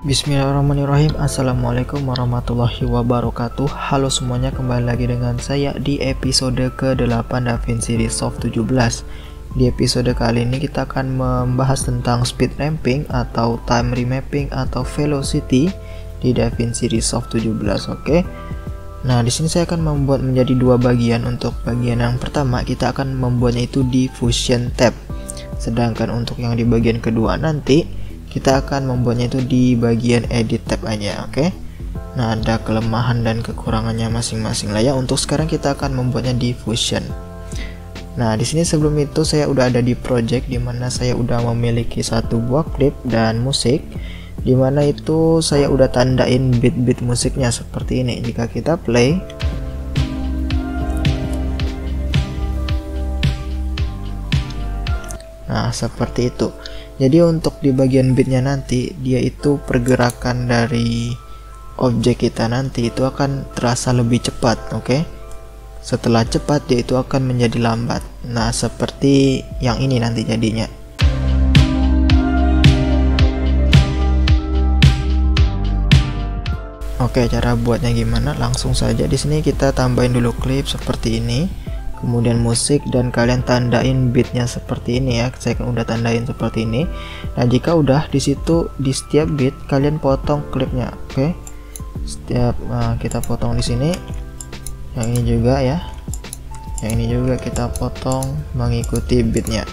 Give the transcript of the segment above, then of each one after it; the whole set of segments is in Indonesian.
Bismillahirrahmanirrahim. Assalamualaikum warahmatullahi wabarakatuh. Halo semuanya, kembali lagi dengan saya di episode ke-8 DaVinci Resolve 17. Di episode kali ini kita akan membahas tentang speed ramping atau time remapping atau velocity di DaVinci Resolve 17. Oke. Nah, di sini saya akan membuat menjadi dua bagian. Untuk bagian yang pertama kita akan membuatnya itu di Fusion tab. Sedangkan untuk yang di bagian kedua nanti kita akan membuatnya itu di bagian edit tab aja, oke? Nah, ada kelemahan dan kekurangannya masing-masing lah ya. Untuk sekarang kita akan membuatnya di Fusion. Nah, di sini sebelum itu saya udah ada di project dimana saya udah memiliki satu buah klip dan musik, dimana itu saya udah tandain beat-beat musiknya seperti ini. Jika kita play, nah seperti itu. Jadi untuk di bagian beatnya nanti dia itu pergerakan dari objek kita nanti itu akan terasa lebih cepat, oke? Setelah cepat dia itu akan menjadi lambat. Nah, seperti yang ini nanti jadinya. Oke, cara buatnya gimana? Langsung saja di sini kita tambahin dulu klip seperti ini. Kemudian musik, dan kalian tandain beatnya seperti ini ya. Saya kan udah tandain seperti ini. Nah, jika udah di situ di setiap beat kalian potong klipnya, oke? Setiap kita potong di sini. Yang ini juga ya. Yang ini juga kita potong mengikuti beatnya.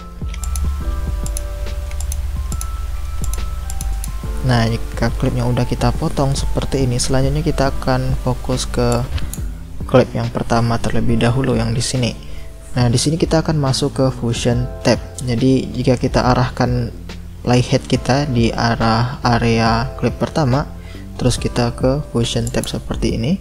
Nah, jika klipnya udah kita potong seperti ini, selanjutnya kita akan fokus ke klip yang pertama terlebih dahulu yang di sini. Nah, di sini kita akan masuk ke Fusion tab. Jadi jika kita arahkan playhead kita di arah area klip pertama, terus kita ke Fusion tab seperti ini.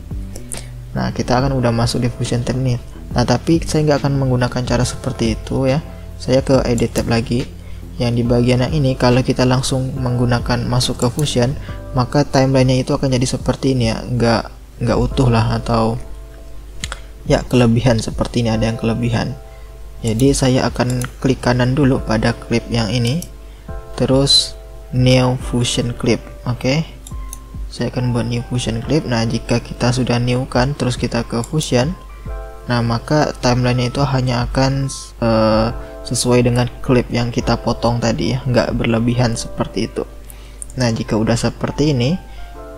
Nah, kita akan udah masuk di Fusion tab nih. Nah, tapi saya nggak akan menggunakan cara seperti itu ya. Saya ke edit tab lagi. Yang di bagian yang ini kalau kita langsung menggunakan masuk ke Fusion, maka timelinenya itu akan jadi seperti ini ya. Nggak utuh lah, atau ya kelebihan seperti ini, ada yang kelebihan. Jadi saya akan klik kanan dulu pada klip yang ini, terus new fusion clip, oke? Saya akan buat new fusion clip. Nah, jika kita sudah new kan, terus kita ke fusion, nah maka timelinenya itu hanya akan sesuai dengan klip yang kita potong tadi ya, nggak berlebihan seperti itu. Nah, jika udah seperti ini,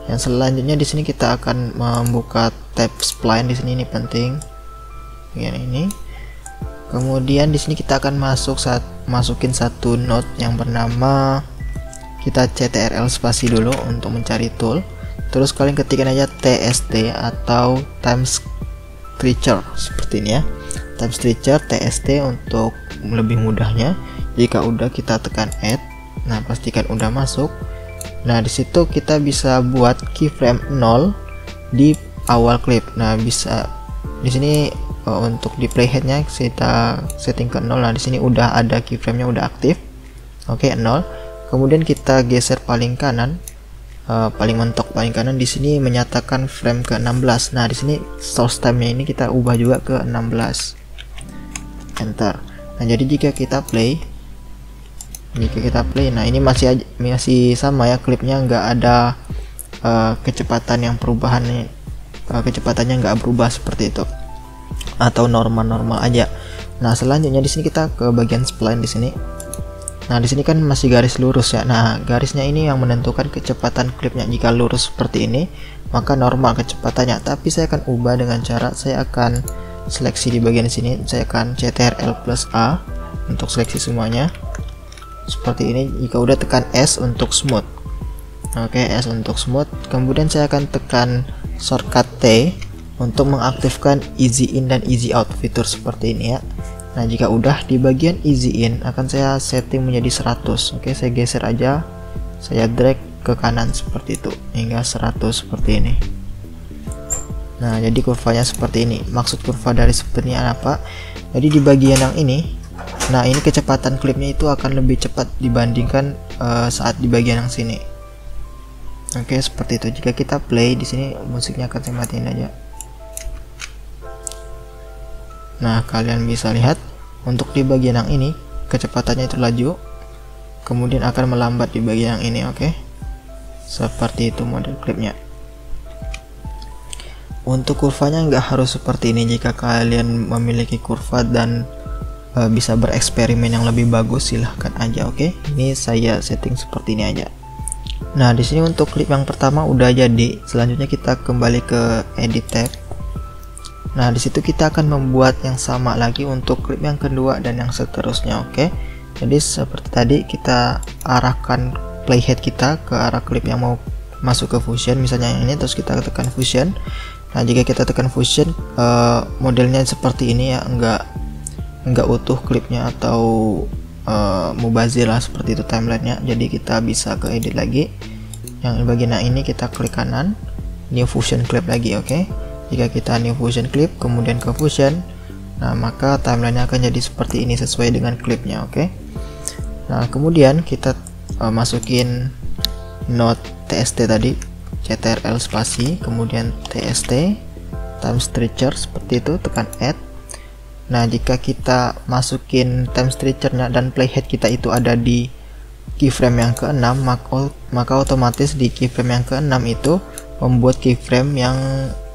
yang selanjutnya di sini kita akan membuka tab spline. Di sini ini penting, yang ini. Kemudian di sini kita akan masukin satu node yang bernama, kita ctrl spasi dulu untuk mencari tool. Terus kalian ketikkan aja TST atau time stretcher seperti ini ya. Time stretcher TST untuk lebih mudahnya. Jika udah kita tekan add. Nah, pastikan udah masuk. Nah, disitu kita bisa buat keyframe 0 di awal klip. Nah, bisa di sini untuk di playheadnya kita setting ke 0. Nah, di sini udah ada keyframe-nya, udah aktif. Oke, 0. Kemudian kita geser paling kanan, paling mentok paling kanan. Di sini menyatakan frame ke 16. Nah, di sini source time-nya ini kita ubah juga ke 16. Enter. Nah, jadi jika kita play, nah ini masih sama ya, klipnya nggak ada kecepatan yang perubahan nih, kecepatannya nggak berubah seperti itu, atau normal aja. Nah, selanjutnya di sini kita ke bagian spline di sini. Nah, di sini kan masih garis lurus ya. Nah, garisnya ini yang menentukan kecepatan klipnya. Jika lurus seperti ini maka normal kecepatannya, tapi saya akan ubah dengan cara saya akan seleksi di bagian sini. Saya akan ctrl+A untuk seleksi semuanya seperti ini. Jika udah tekan S untuk smooth. Oke, S untuk smooth. Kemudian saya akan tekan shortcut T untuk mengaktifkan easy in dan easy out fitur seperti ini ya. Nah, jika udah di bagian easy in akan saya setting menjadi 100. Oke, saya geser aja, saya drag ke kanan seperti itu hingga 100 seperti ini. Nah, jadi kurvanya seperti ini. Maksud kurva dari seperti ini apa? Jadi di bagian yang ini, nah ini kecepatan klipnya itu akan lebih cepat dibandingkan saat di bagian yang sini. Oke, seperti itu. Jika kita play di sini musiknya akan saya matiin aja. Nah, kalian bisa lihat untuk di bagian yang ini kecepatannya itu laju, kemudian akan melambat di bagian yang ini. Oke. seperti itu model klipnya. Untuk kurvanya nggak harus seperti ini. Jika kalian memiliki kurva dan bisa bereksperimen yang lebih bagus, silahkan aja. Oke, ini saya setting seperti ini aja. Nah, di sini untuk klip yang pertama udah jadi. Selanjutnya kita kembali ke edit tab. Nah, di situ kita akan membuat yang sama lagi untuk klip yang kedua dan yang seterusnya. Oke, jadi seperti tadi kita arahkan playhead kita ke arah klip yang mau masuk ke Fusion, misalnya yang ini, terus kita tekan Fusion. Nah, jika kita tekan Fusion, modelnya seperti ini ya, enggak utuh klipnya atau mubazir lah, seperti itu timelinenya. Jadi kita bisa ke edit lagi, yang bagian ini kita klik kanan, new Fusion clip lagi. Oke, jika kita new Fusion clip kemudian ke Fusion, nah maka timelinenya akan jadi seperti ini sesuai dengan klipnya. Oke, nah kemudian kita masukin node TST tadi, CTRL spasi kemudian TST time stretcher seperti itu, tekan add. Nah, jika kita masukin time stretcher-nya dan playhead kita itu ada di keyframe yang ke-6, maka otomatis di keyframe yang ke-6 itu membuat keyframe yang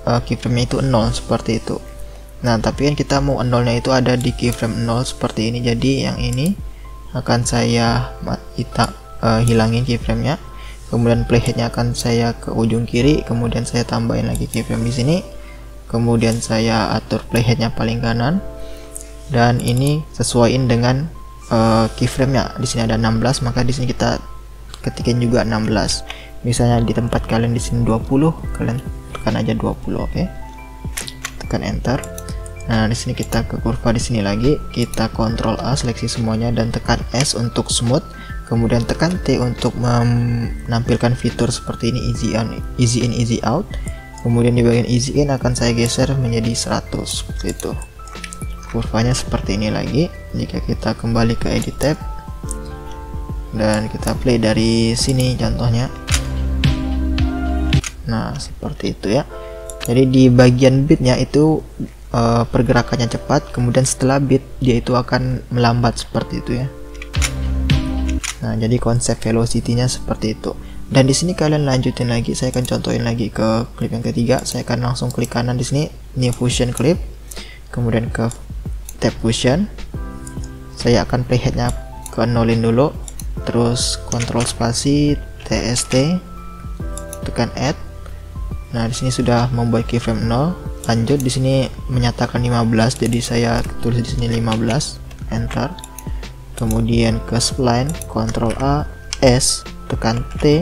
keyframe-nya itu 0 seperti itu. Nah, tapi kan kita mau 0-nya itu ada di keyframe 0 seperti ini. Jadi yang ini akan saya hilangin keyframe-nya. Kemudian playhead-nya akan saya ke ujung kiri, kemudian saya tambahin lagi keyframe di sini. Kemudian saya atur playhead-nya paling kanan. Dan ini sesuaiin dengan keyframe-nya. Di sini ada 16, maka di sini kita ketikin juga 16. Misalnya di tempat kalian di sini 20, kalian tekan aja 20. Oke. Tekan enter. Nah, di sini kita ke kurva di sini lagi, kita Ctrl A seleksi semuanya dan tekan S untuk smooth. Kemudian tekan T untuk menampilkan fitur seperti ini, easy in, easy out. Kemudian di bagian easy in akan saya geser menjadi 100 seperti itu. Kurvanya seperti ini lagi. Jika kita kembali ke edit tab dan kita play dari sini contohnya, nah seperti itu ya. Jadi di bagian bitnya itu pergerakannya cepat, kemudian setelah bit dia itu akan melambat seperti itu ya. Nah, jadi konsep velocity-nya seperti itu. Dan di sini kalian lanjutin lagi, saya akan contohin lagi ke klip yang ketiga. Saya akan langsung klik kanan di sini, new Fusion clip, kemudian ke tab Fusion. Saya akan playhead-nya ke nolin dulu, terus Ctrl spasi TST, tekan add. Nah, di sini sudah membuat keyframe 0. Lanjut, di sini menyatakan 15, jadi saya tulis di sini 15, enter. Kemudian ke spline, Ctrl A, S, tekan T,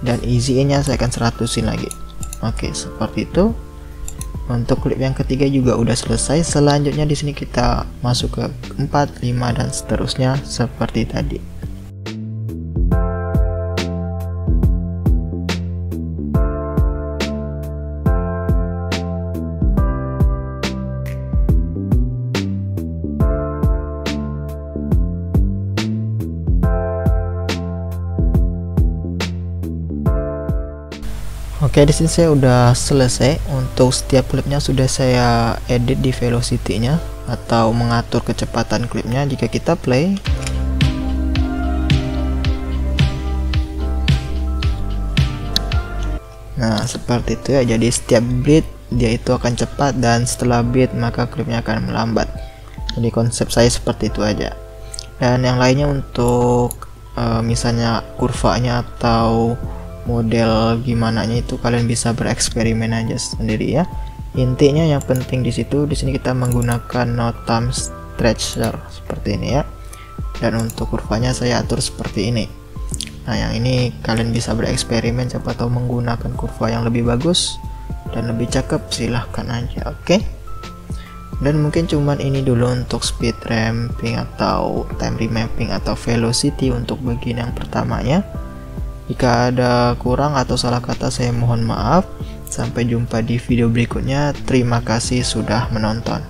dan easy in-nya saya akan 100-in lagi. Oke, seperti itu. Untuk klip yang ketiga juga udah selesai. Selanjutnya di sini kita masuk ke 4, 5 dan seterusnya seperti tadi. Oke, di sini saya udah selesai. Untuk setiap klipnya sudah saya edit di velocity-nya atau mengatur kecepatan klipnya. Jika kita play, nah seperti itu ya. Jadi setiap beat dia itu akan cepat, dan setelah beat maka klipnya akan melambat. Jadi konsep saya seperti itu aja. Dan yang lainnya untuk misalnya kurvanya atau model gimana nya itu kalian bisa bereksperimen aja sendiri ya. Intinya yang penting di situ, di sini kita menggunakan node time stretcher seperti ini ya. Dan untuk kurvanya saya atur seperti ini. Nah, yang ini kalian bisa bereksperimen, siapa tahu menggunakan kurva yang lebih bagus dan lebih cakep, silahkan aja. Oke. Dan mungkin cuman ini dulu untuk speed ramping atau time remapping atau velocity untuk bagian yang pertamanya. Jika ada kurang atau salah kata saya mohon maaf. Sampai jumpa di video berikutnya. Terima kasih sudah menonton.